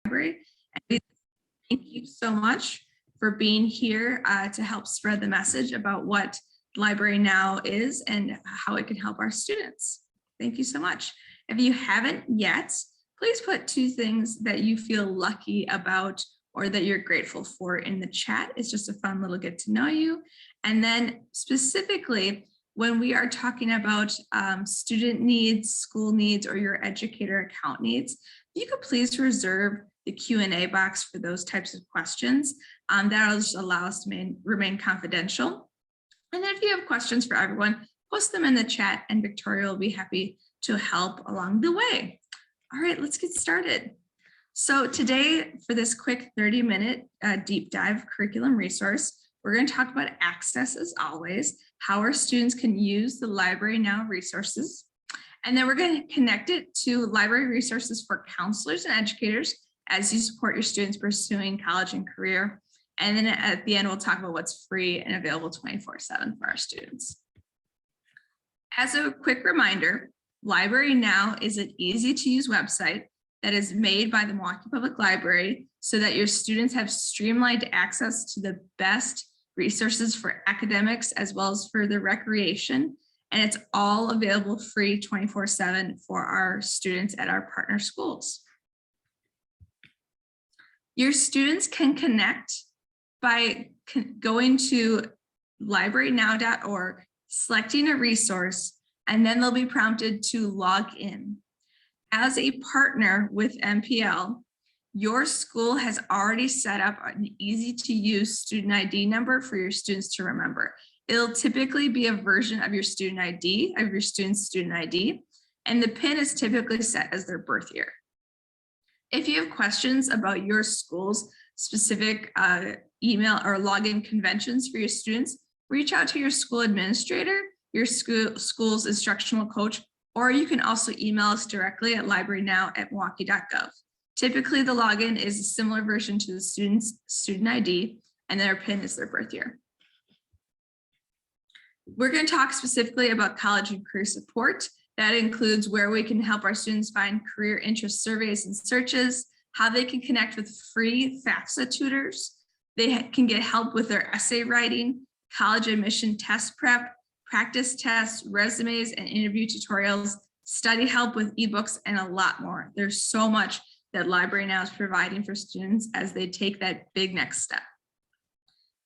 Library. And thank you so much for being here to help spread the message about what LibraryNow is and how it can help our students. Thank you so much. If you haven't yet, please put 2 things that you feel lucky about or that you're grateful for in the chat. It's just a fun little get to know you. And then specifically, when we are talking about student needs, school needs, or your educator account needs, you could please reserve the Q&A box for those types of questions. That'll just allow us to remain confidential. And then if you have questions for everyone, post them in the chat and Victoria will be happy to help along the way. All right, let's get started. So today, for this quick 30-minute deep dive curriculum resource, we're going to talk about access as always, how our students can use the LibraryNow resources. And then we're going to connect it to library resources for counselors and educators as you support your students pursuing college and career. And then at the end, we'll talk about what's free and available 24/7 for our students. As a quick reminder, LibraryNow is an easy to use website that is made by the Milwaukee Public Library so that your students have streamlined access to the best resources for academics as well as for their recreation. And it's all available free 24/7 for our students at our partner schools. Your students can connect by going to librarynow.org, selecting a resource, and then they'll be prompted to log in. As a partner with MPL, your school has already set up an easy to use student ID number for your students to remember. It'll typically be a version of your student ID, of your student's student ID, and the PIN is typically set as their birth year. If you have questions about your school's specific email or login conventions for your students, reach out to your school administrator, your school's instructional coach, or you can also email us directly at librarynow@milwaukee.gov. Typically, the login is a similar version to the student's student ID, and their PIN is their birth year. We're going to talk specifically about college and career support. That includes where we can help our students find career interest surveys and searches, how they can connect with free FAFSA tutors. They can get help with their essay writing, college admission test prep, practice tests, resumes, and interview tutorials, study help with ebooks, and a lot more. There's so much that LibraryNow is providing for students as they take that big next step.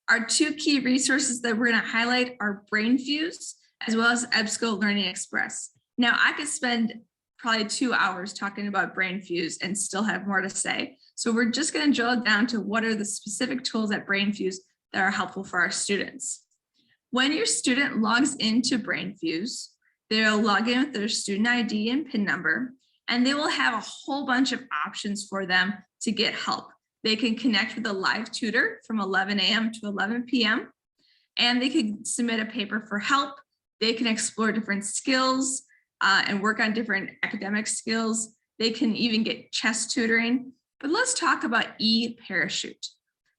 Our 2 key resources that we're going to highlight are BrainFuse as well as EBSCO Learning Express. Now, I could spend probably 2 hours talking about BrainFuse and still have more to say. So we're just going to drill down to what are the specific tools at BrainFuse that are helpful for our students. When your student logs into BrainFuse, they'll log in with their student ID and PIN number, and they will have a whole bunch of options for them to get help. They can connect with a live tutor from 11 a.m. to 11 p.m., and they can submit a paper for help. They can explore different skills and work on different academic skills. They can even get chess tutoring. But let's talk about eParachute.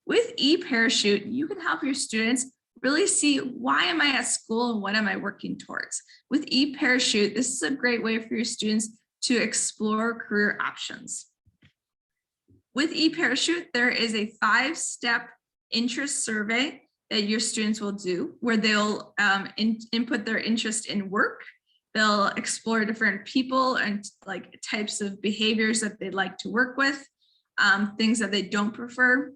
With eParachute, you can help your students really see why am I at school and what am I working towards. With eParachute, this is a great way for your students to explore career options. With eParachute, there is a 5-step interest survey that your students will do where they'll input their interest in work. They'll explore different people and like types of behaviors that they'd like to work with, things that they don't prefer.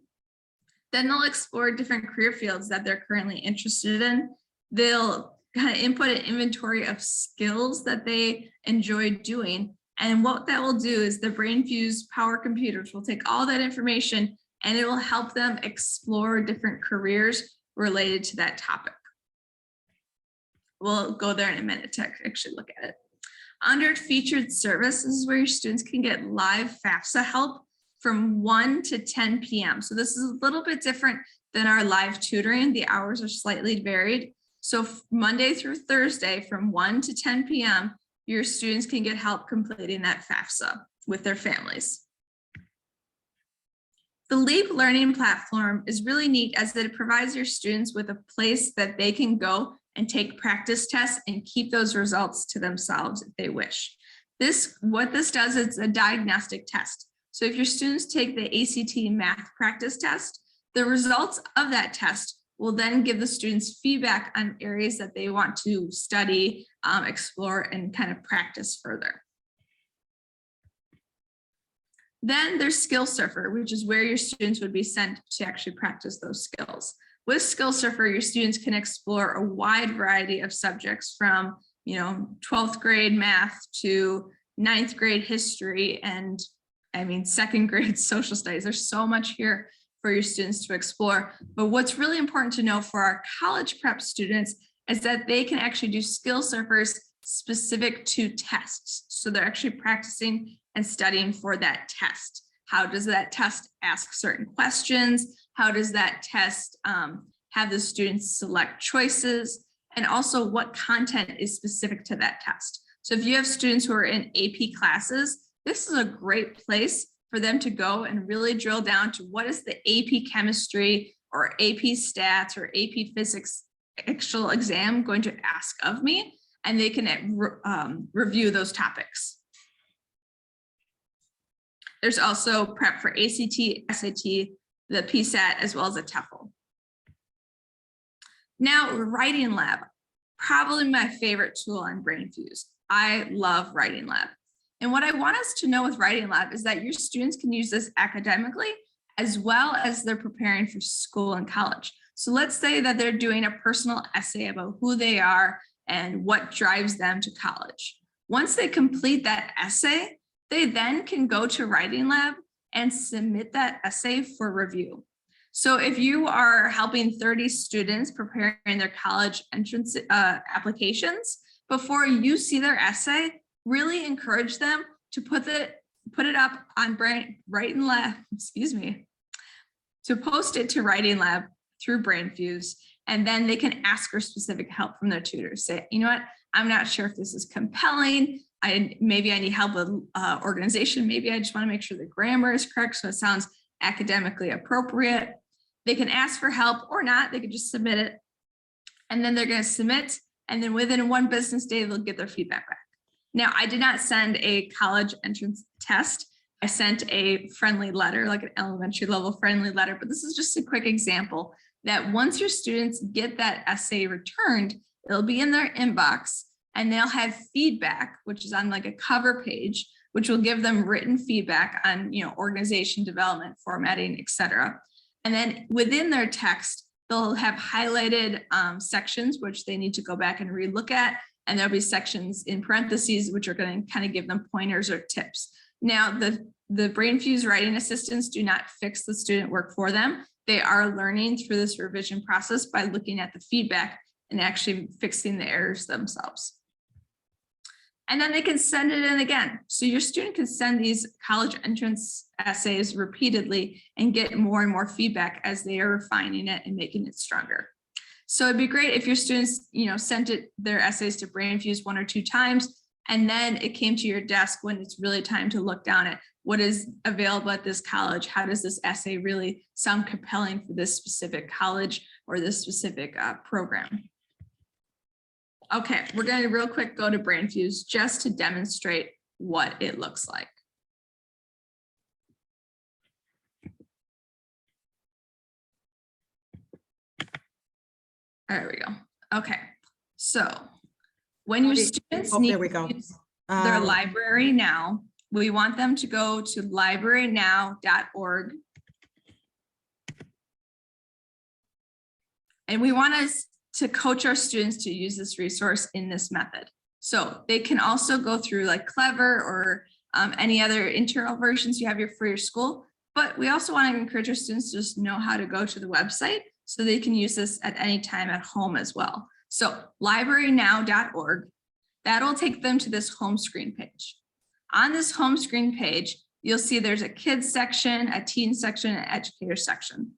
Then they'll explore different career fields that they're currently interested in. They'll kind of input an inventory of skills that they enjoy doing. And what that will do is the BrainFuse Power Computers will take all that information and it will help them explore different careers related to that topic. We'll go there in a minute to actually look at it. Under featured services, where your students can get live FAFSA help from 1 to 10 p.m. So this is a little bit different than our live tutoring. The hours are slightly varied. So Monday through Thursday from 1 to 10 p.m., your students can get help completing that FAFSA with their families. The LEAP learning platform is really neat as it provides your students with a place that they can go and take practice tests and keep those results to themselves if they wish. What this does is a diagnostic test. So if your students take the ACT math practice test, the results of that test will then give the students feedback on areas that they want to study, explore, and kind of practice further. Then there's Skill Surfer, which is where your students would be sent to actually practice those skills. With Skill Surfer, your students can explore a wide variety of subjects from, 12th grade math to 9th grade history and second grade social studies. There's so much here for your students to explore. But what's really important to know for our college prep students is that they can actually do Skill Surfers specific to tests. So they're actually practicing and studying for that test. How does that test ask certain questions? How does that test have the students select choices? And also what content is specific to that test. So if you have students who are in AP classes, this is a great place for them to go and really drill down to what is the AP chemistry or AP stats or AP physics actual exam going to ask of me, and they can review those topics. There's also prep for ACT, SAT, the PSAT, as well as a TOEFL. Now, Writing Lab, probably my favorite tool on BrainFuse. I love Writing Lab. And what I want us to know with Writing Lab is that your students can use this academically as well as they're preparing for school and college. So let's say that they're doing a personal essay about who they are and what drives them to college. Once they complete that essay, they then can go to Writing Lab and submit that essay for review. So if you are helping 30 students preparing their college entrance applications, before you see their essay, really encourage them to put it up on Writing Lab, to post it to Writing Lab through BrainFuse, and then they can ask for specific help from their tutors. Say, you know what, I'm not sure if this is compelling. Maybe I need help with organization. Maybe I just want to make sure the grammar is correct so it sounds academically appropriate. They can ask for help or not. They can just submit it, and then they're going to submit, and then within 1 business day, they'll get their feedback back. Now, I did not send a college entrance test. I sent a friendly letter, like an elementary level friendly letter, but this is just a quick example that once your students get that essay returned, it'll be in their inbox and they'll have feedback, which is on like a cover page, which will give them written feedback on, organization development, formatting, etc. And then within their text, they'll have highlighted sections, which they need to go back and relook at. And there'll be sections in parentheses, which are going to kind of give them pointers or tips. Now, the BrainFuse writing assistants do not fix the student work for them. They are learning through this revision process by looking at the feedback and actually fixing the errors themselves. And then they can send it in again. So your student can send these college entrance essays repeatedly and get more and more feedback as they are refining it and making it stronger. So it'd be great if your students, sent their essays to BrainFuse 1 or 2 times, and then it came to your desk when it's really time to look down at what is available at this college. How does this essay really sound compelling for this specific college or this specific program? Okay, we're going to real quick go to BrainFuse just to demonstrate what it looks like. There we go. Okay, so when your students need to use their LibraryNow, we want them to go to LibraryNow.org. And we want us to coach our students to use this resource in this method. So they can also go through like Clever or any other internal versions you have for your school. But we also want to encourage our students to just know how to go to the website so they can use this at any time at home as well. So LibraryNow.org, that'll take them to this home screen page. On this home screen page, you'll see there's a kids section, a teen section, an educator section.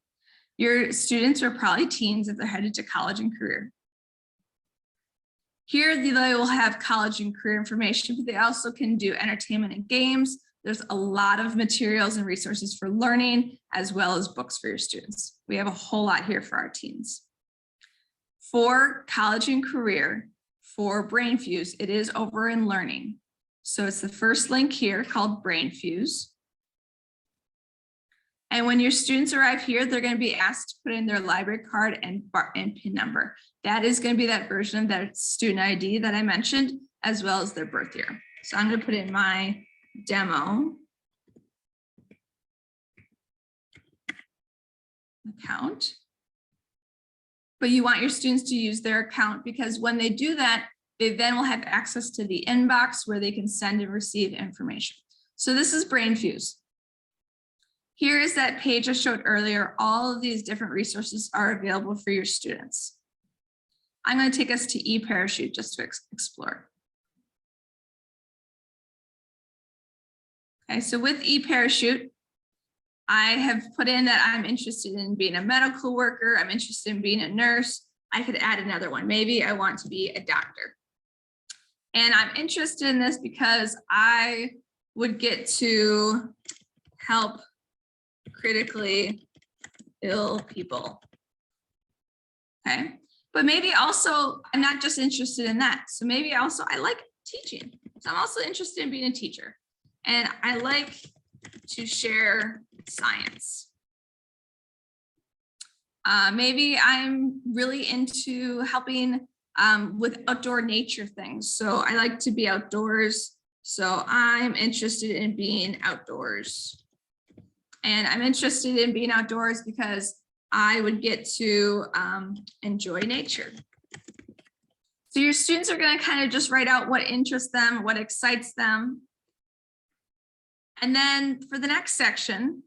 Your students are probably teens if they're headed to college and career. Here they will have college and career information, but they also can do entertainment and games. There's a lot of materials and resources for learning, as well as books for your students. We have a whole lot here for our teens. For college and career, for BrainFuse, it is over in learning. So it's the first link here called BrainFuse. And when your students arrive here, they're going to be asked to put in their library card and PIN number. That is going to be that version of that student ID that I mentioned, as well as their birth year. So I'm going to put in my demo account. But you want your students to use their account, because when they do that, they then will have access to the inbox where they can send and receive information. So this is BrainFuse. Here is that page I showed earlier. All of these different resources are available for your students. I'm going to take us to eParachute just to explore. Okay, so with eParachute, I have put in that I'm interested in being a medical worker. I'm interested in being a nurse. I could add another one. Maybe I want to be a doctor. And I'm interested in this because I would get to help critically ill people. Okay, but maybe also I'm not just interested in that. So maybe also I like teaching. So I'm also interested in being a teacher. And I like to share science. Maybe I'm really into helping with outdoor nature things. So I like to be outdoors. So I'm interested in being outdoors. And I'm interested in being outdoors because I would get to enjoy nature. So your students are going to kind of just write out what interests them, what excites them. And then for the next section,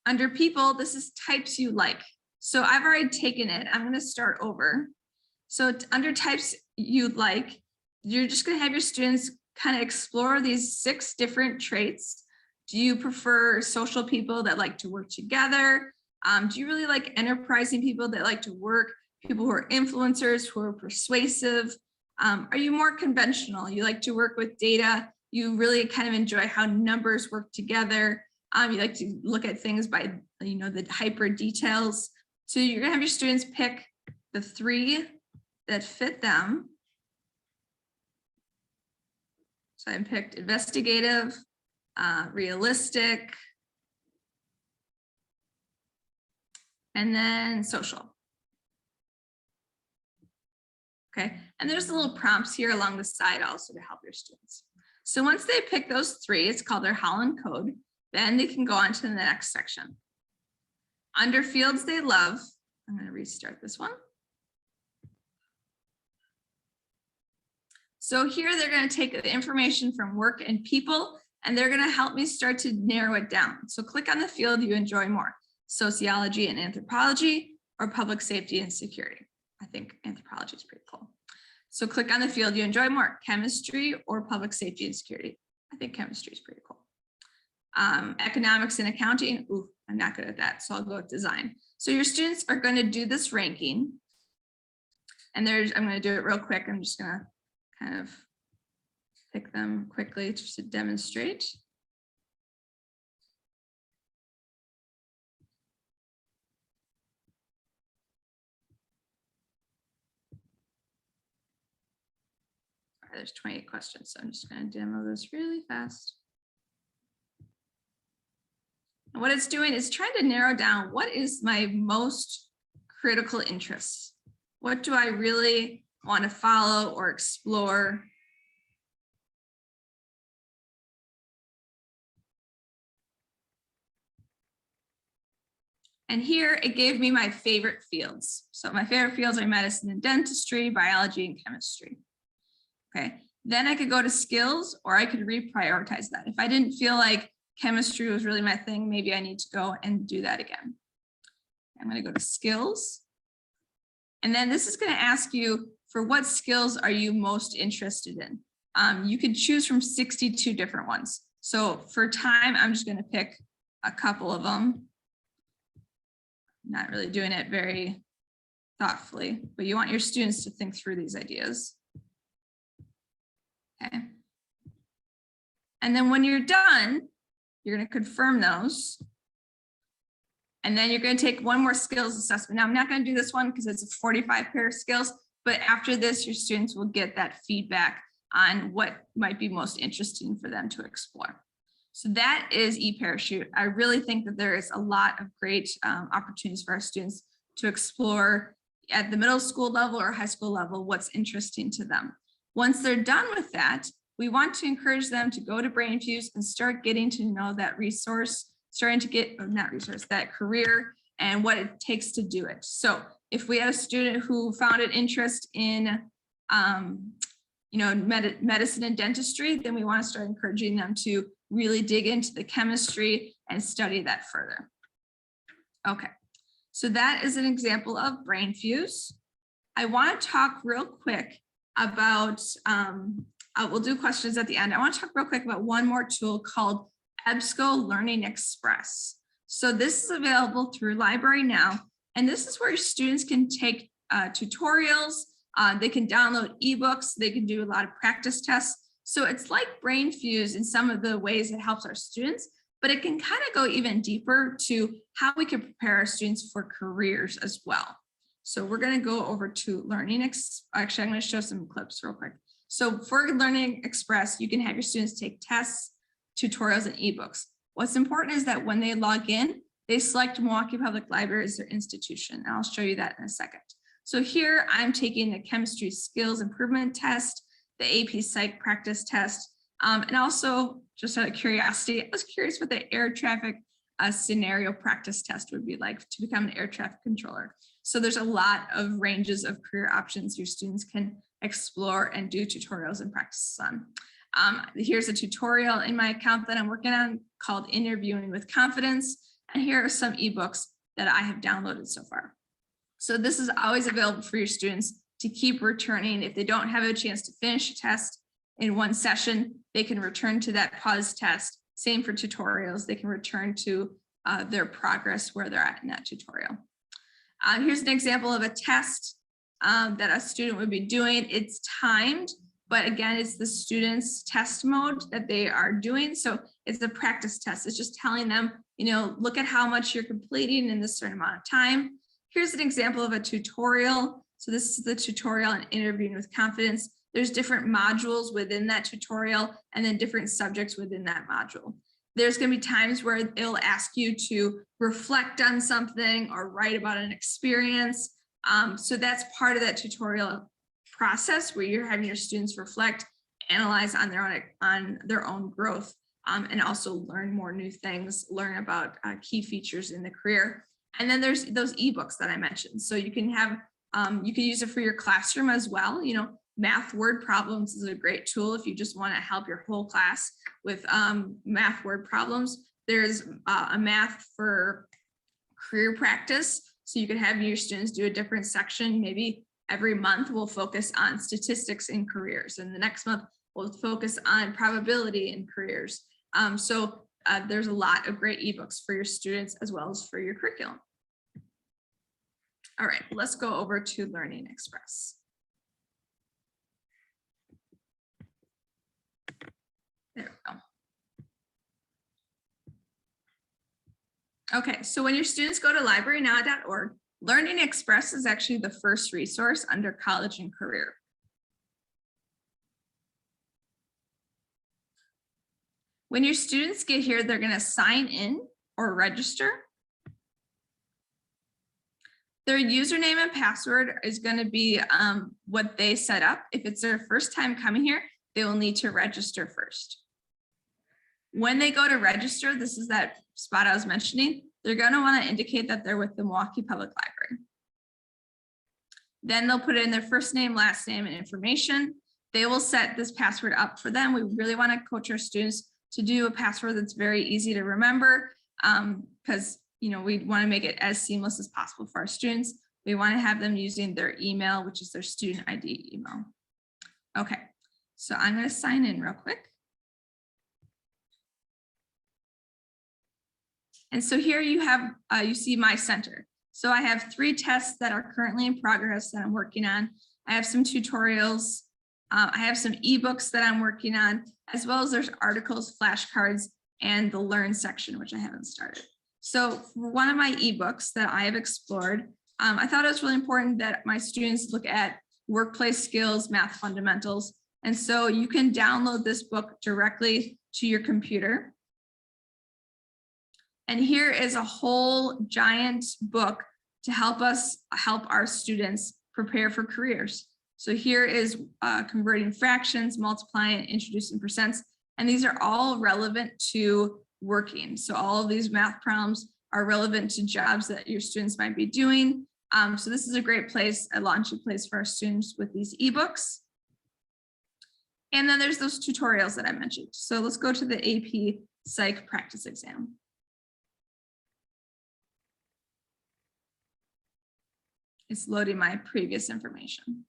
under people, this is types you like. So I've already taken it. I'm going to start over. So under types you'd like, you're just going to have your students kind of explore these 6 different traits. Do you prefer social people that like to work together? Do you really like enterprising people that like to work, people who are influencers, who are persuasive? Are you more conventional? You like to work with data? You really kind of enjoy how numbers work together. You like to look at things by, the hyper details. So you're gonna have your students pick the 3 that fit them. So I picked investigative, realistic, and then social. Okay, and there's the little prompts here along the side also to help your students. So once they pick those 3, it's called their Holland code, then they can go on to the next section. Under fields they love, I'm going to restart this one. So here they're going to take the information from work and people, and they're going to help me start to narrow it down. So click on the field you enjoy more, sociology and anthropology, or public safety and security. I think anthropology is pretty cool. So click on the field you enjoy more, chemistry or public safety and security. I think chemistry is pretty cool. Economics and accounting, ooh, I'm not good at that, so I'll go with design. So your students are going to do this ranking, and I'm going to do it real quick. I'm just going to kind of pick them quickly just to demonstrate. There's 28 questions, so I'm just going to demo this really fast. And what it's doing is trying to narrow down what is my most critical interests. What do I really want to follow or explore? And here it gave me my favorite fields. So my favorite fields are medicine and dentistry, biology, and chemistry. Okay, then I could go to skills, or I could reprioritize that. If I didn't feel like chemistry was really my thing, maybe I need to go and do that again. I'm going to go to skills. And then this is going to ask you, for what skills are you most interested in? You could choose from 62 different ones. So for time, I'm just going to pick a couple of them. Not really doing it very thoughtfully, but you want your students to think through these ideas. Okay. And then when you're done, you're going to confirm those. And then you're going to take one more skills assessment. Now, I'm not going to do this one because it's a 45 pair of skills, but after this, your students will get that feedback on what might be most interesting for them to explore. So that is eParachute. I really think that there is a lot of great opportunities for our students to explore at the middle school level or high school level what's interesting to them. Once they're done with that, we want to encourage them to go to BrainFuse and start getting to know that resource, starting to get, not resource, that career and what it takes to do it. So if we had a student who found an interest in medicine and dentistry, then we want to start encouraging them to really dig into the chemistry and study that further. Okay, so that is an example of BrainFuse. I want to talk real quick about, we'll do questions at the end. I want to talk real quick about one more tool called EBSCO Learning Express. So this is available through LibraryNow, and this is where students can take tutorials, they can download ebooks, they can do a lot of practice tests. So it's like BrainFuse in some of the ways it helps our students, but it can kind of go even deeper to how we can prepare our students for careers as well. So we're going to go over to actually, I'm going to show some clips real quick. So for Learning Express, you can have your students take tests, tutorials, and ebooks. What's important is that when they log in, they select Milwaukee Public Library as their institution. And I'll show you that in a second. So here I'm taking the chemistry skills improvement test, the AP Psych practice test, and also just out of curiosity, I was curious what the air traffic scenario practice test would be like to become an air traffic controller. So there's a lot of ranges of career options your students can explore and do tutorials and practices on. Here's a tutorial in my account that I'm working on called Interviewing with Confidence. And here are some ebooks that I have downloaded so far. So this is always available for your students to keep returning. If they don't have a chance to finish a test in one session, they can return to that pause test. Same for tutorials. They can return to their progress where they're at in that tutorial. Here's an example of a test that a student would be doing. It's timed, but again, it's the student's test mode that they are doing. So it's a practice test. It's just telling them, look at how much you're completing in this certain amount of time. Here's an example of a tutorial. So this is the tutorial on interviewing with confidence. There's different modules within that tutorial and then different subjects within that module. There's going to be times where it'll ask you to reflect on something or write about an experience. So that's part of that tutorial process where you're having your students reflect, analyze on their own growth, and also learn more new things, learn about key features in the career. And then there's those ebooks that I mentioned. So you can have, you can use it for your classroom as well. Math word problems is a great tool if you just want to help your whole class with math word problems. There's a math for career practice. So you can have your students do a different section. Maybe every month we'll focus on statistics in careers, and the next month we'll focus on probability in careers. So there's a lot of great ebooks for your students as well as for your curriculum. All right, let's go over to Learning Express. There we go. Okay, so when your students go to librarynow.org, Learning Express is actually the first resource under college and career. When your students get here, they're going to sign in or register. Their username and password is going to be what they set up. If it's their first time coming here, they will need to register first. When they go to register, this is that spot I was mentioning, they're going to want to indicate that they're with the Milwaukee Public Library. Then they'll put in their first name, last name, and information. They will set this password up for them. We really want to coach our students to do a password that's very easy to remember, because we want to make it as seamless as possible for our students. We want to have them using their email, which is their student ID email. Okay, so I'm going to sign in real quick. And so here you have, you see my center. So I have 3 tests that are currently in progress that I'm working on. I have some tutorials. I have some ebooks that I'm working on, as well as there's articles, flashcards, and the Learn section, which I haven't started. So for one of my ebooks that I have explored, I thought it was really important that my students look at workplace skills, math fundamentals. And so you can download this book directly to your computer. And here is a whole giant book to help our students prepare for careers. So here is converting fractions, multiplying, introducing percents, and these are all relevant to working. So all of these math problems are relevant to jobs that your students might be doing. So this is a great place, a launching place for our students with these ebooks. And then there's those tutorials that I mentioned. So let's go to the AP Psych practice exam. It's loading my previous information.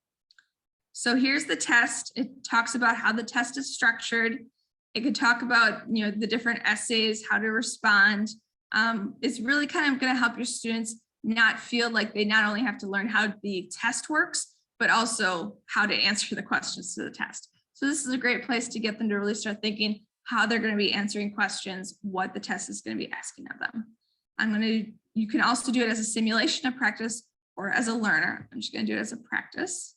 So here's the test. It talks about how the test is structured. It could talk about, the different essays, how to respond. It's really kind of going to help your students not feel like they not only have to learn how the test works, but also how to answer the questions to the test. So this is a great place to get them to really start thinking how they're going to be answering questions, what the test is going to be asking of them. You can also do it as a simulation of practice or as a learner. I'm just going to do it as a practice.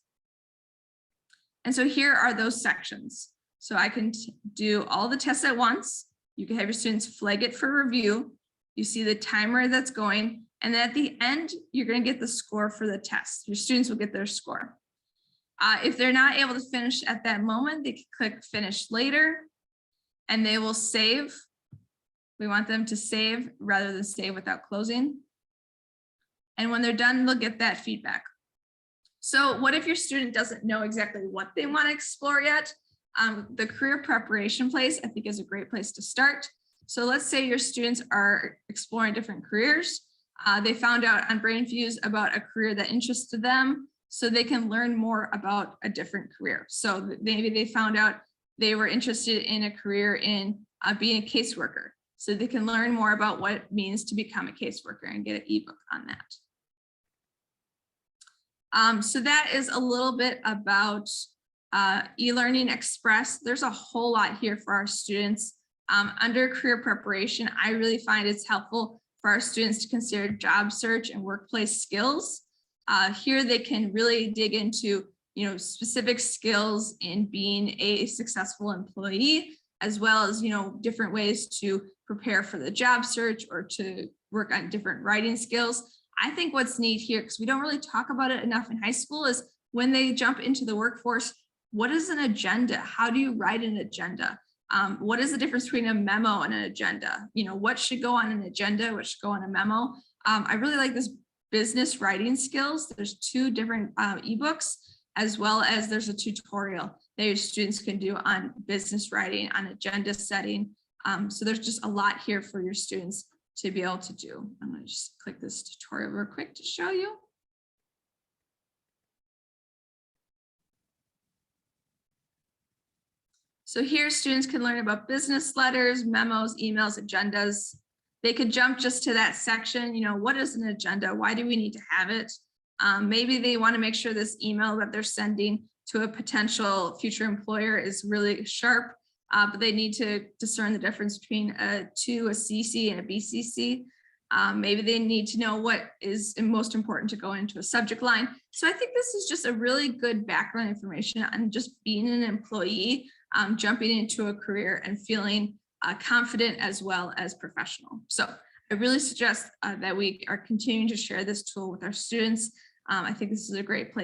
And so here are those sections. So I can do all the tests at once. You can have your students flag it for review. You see the timer that's going. And then at the end, you're going to get the score for the test. Your students will get their score. If they're not able to finish at that moment, they can click finish later and they will save. We want them to save rather than save without closing. And when they're done, they'll get that feedback. So what if your student doesn't know exactly what they want to explore yet? The career preparation place, I think, is a great place to start. So let's say your students are exploring different careers. They found out on BrainFuse about a career that interested them, so they can learn more about a different career. So maybe they found out they were interested in a career in being a caseworker. So they can learn more about what it means to become a caseworker and get an ebook on that. So that is a little bit about eLearning Express. There's a whole lot here for our students. Under career preparation, I really find it's helpful for our students to consider job search and workplace skills. Here they can really dig into specific skills in being a successful employee, as well as different ways to prepare for the job search or to work on different writing skills. I think what's neat here, because we don't really talk about it enough in high school, is when they jump into the workforce, what is an agenda? How do you write an agenda? What is the difference between a memo and an agenda? What should go on an agenda? What should go on a memo? I really like this business writing skills. There's 2 different ebooks, as well as there's a tutorial that your students can do on business writing, on agenda setting. So there's just a lot here for your students to be able to do. I'm going to just click this tutorial real quick to show you. So here students can learn about business letters, memos, emails, agendas. They could jump just to that section. What is an agenda? Why do we need to have it? Maybe they want to make sure this email that they're sending to a potential future employer is really sharp, but they need to discern the difference between a CC and a BCC. Maybe they need to know what is most important to go into a subject line. So I think this is just a really good background information on just being an employee, jumping into a career and feeling confident as well as professional. So I really suggest that we are continuing to share this tool with our students. I think this is a great place